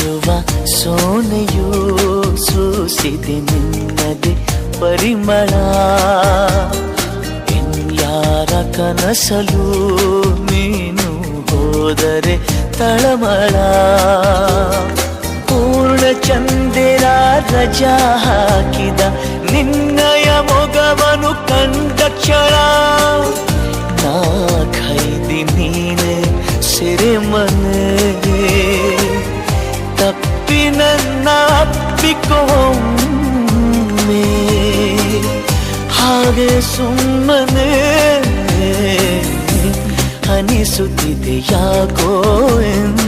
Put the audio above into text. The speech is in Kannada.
ಮಿನುಗುತ್ತಿರುವ ಸೋನೆಯೂ ಸೂಸಿದೆ ನಿನ್ನದೆ ಪರಿಮಳ. ಇನ್ಯಾರ ಕನಸಲು ನೀನು ಹೋದರೆ ತಳಮಳ. ಪೂರ್ಣ ಚಂದಿರ ರಜಾ ಹಾಕಿದ ನಿನ್ನಯ ಮೊಗವನು ಕಂಡ ಕ್ಷಣ. ನಾ ಖೈದಿ ನೀನೆ ಸೆರೆಮನೆ. ತಪ್ಪಿ ನನ್ನ ಅಪ್ಪಿಕೊಮ್ಮೆ ಹಾಗೆ ಸುಮ್ಮನೆ ಅನಿಸುತ್ತಿದೆ ಯಾಕೋ ಎಂದು.